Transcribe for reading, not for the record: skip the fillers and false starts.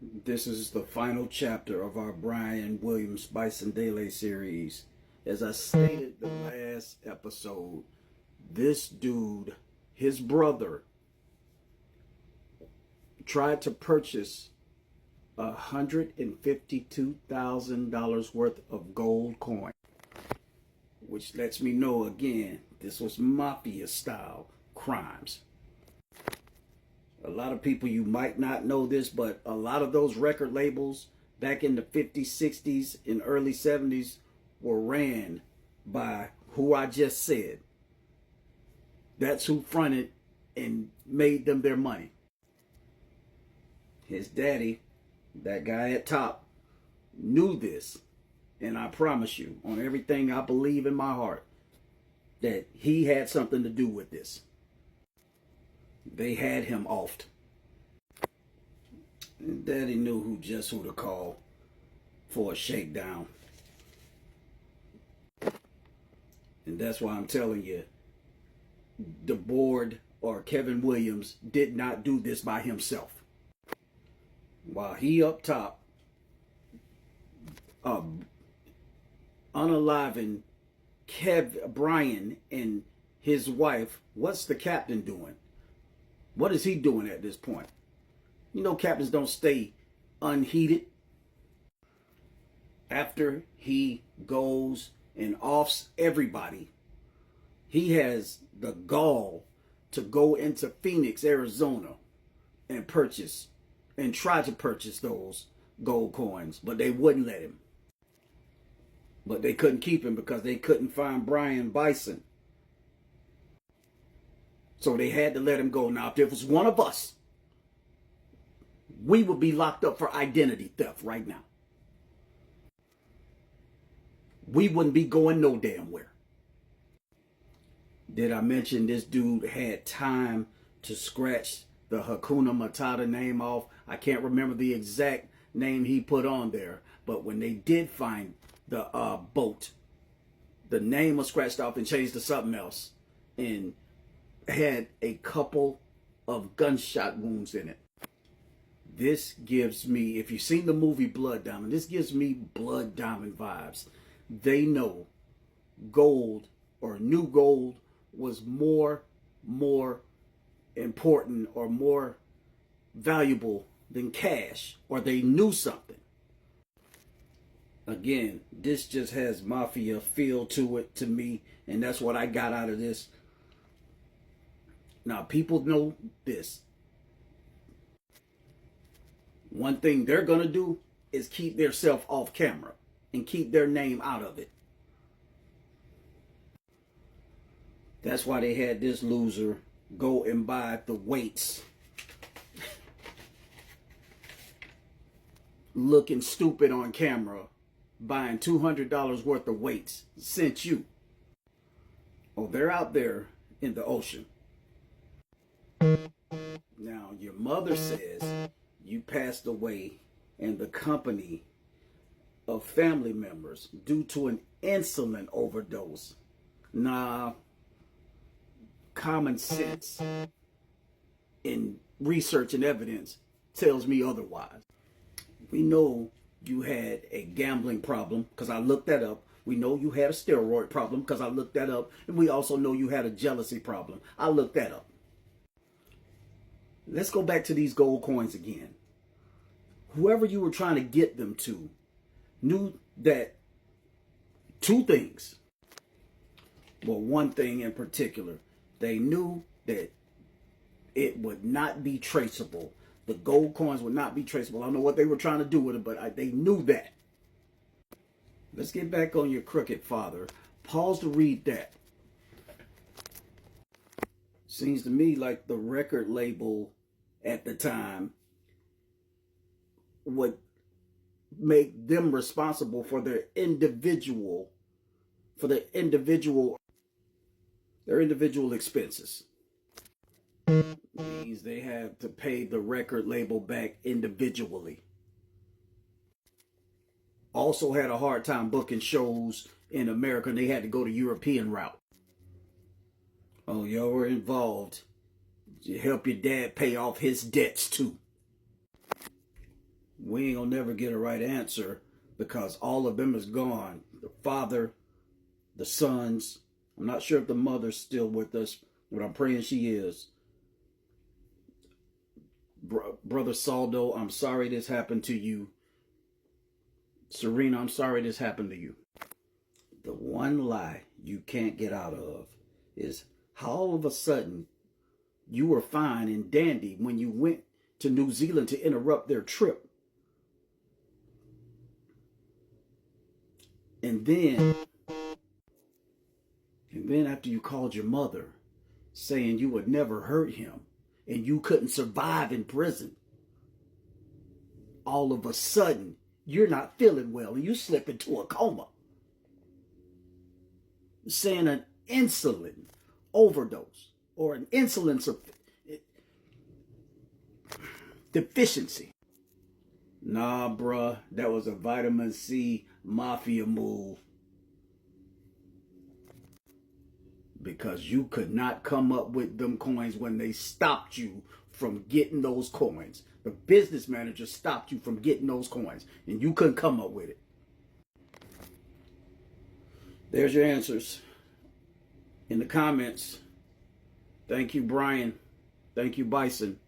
This is the final chapter of our Brian Williams Bison Dele series. As I stated the last episode, this dude, his brother, tried to purchase $152,000 worth of gold coin, which lets me know again, this was mafia style crimes. A lot of people, you might not know this, but a lot of those record labels back in the 50s, 60s, and early 70s were ran by who I just said. That's who fronted and made them their money. His daddy, that guy at top, knew this. And I promise you, on everything I believe in my heart, that he had something to do with this. They had him offed. And Daddy knew who to call for a shakedown. And that's why I'm telling you, the board or Kevin Williams did not do this by himself. While he up top, unaliving Brian and his wife, what's the captain doing? What is he doing at this point? You know, captains don't stay unheated. After he goes and offs everybody, he has the gall to go into Phoenix, Arizona and try to purchase those gold coins, but they wouldn't let him. But they couldn't keep him because they couldn't find Brian Bison. So they had to let him go. Now, if it was one of us, we would be locked up for identity theft right now. We wouldn't be going no damn where. Did I mention this dude had time to scratch the Hakuna Matata name off? I can't remember the exact name he put on there, but when they did find the boat, the name was scratched off and changed to something else, and had a couple of gunshot wounds in it. This gives me, if you've seen the movie Blood Diamond, this gives me Blood Diamond vibes. They know gold or new gold was more important or more valuable than cash, or they knew something. Again, this just has mafia feel to it to me, and that's what I got out of this. Now, people know this. One thing they're going to do is keep their self off camera and keep their name out of it. That's why they had this loser go and buy the weights, looking stupid on camera, buying $200 worth of weights, sent you. Oh, they're out there in the ocean. Now, your mother says you passed away in the company of family members due to an insulin overdose. Nah, common sense in research and evidence tells me otherwise. We know you had a gambling problem because I looked that up. We know you had a steroid problem because I looked that up. And we also know you had a jealousy problem. I looked that up. Let's go back to these gold coins again. Whoever you were trying to get them to knew that two things. Well, one thing in particular, they knew that it would not be traceable. The gold coins would not be traceable. I don't know what they were trying to do with it, but they knew that. Let's get back on your crooked father. Pause to read that. Seems to me like the record label at the time would make them responsible for their individual expenses. Means they have to pay the record label back individually. Also had a hard time booking shows in America, and they had to go the European route. Oh, y'all were involved. You help your dad pay off his debts too. We ain't gonna never get a right answer because all of them is gone. The father, the sons. I'm not sure if the mother's still with us, but I'm praying she is. Brother Saldo, I'm sorry this happened to you. Serena, I'm sorry this happened to you. The one lie you can't get out of is how all of a sudden you were fine and dandy when you went to New Zealand to interrupt their trip. And then after you called your mother saying you would never hurt him and you couldn't survive in prison, all of a sudden you're not feeling well and you slip into a coma. Saying an insulin overdose or an insulin deficiency. Nah, bruh, that was a vitamin C mafia move. Because you could not come up with them coins when they stopped you from getting those coins. The business manager stopped you from getting those coins and you couldn't come up with it. There's your answers in the comments. Thank you, Brian. Thank you, Bison.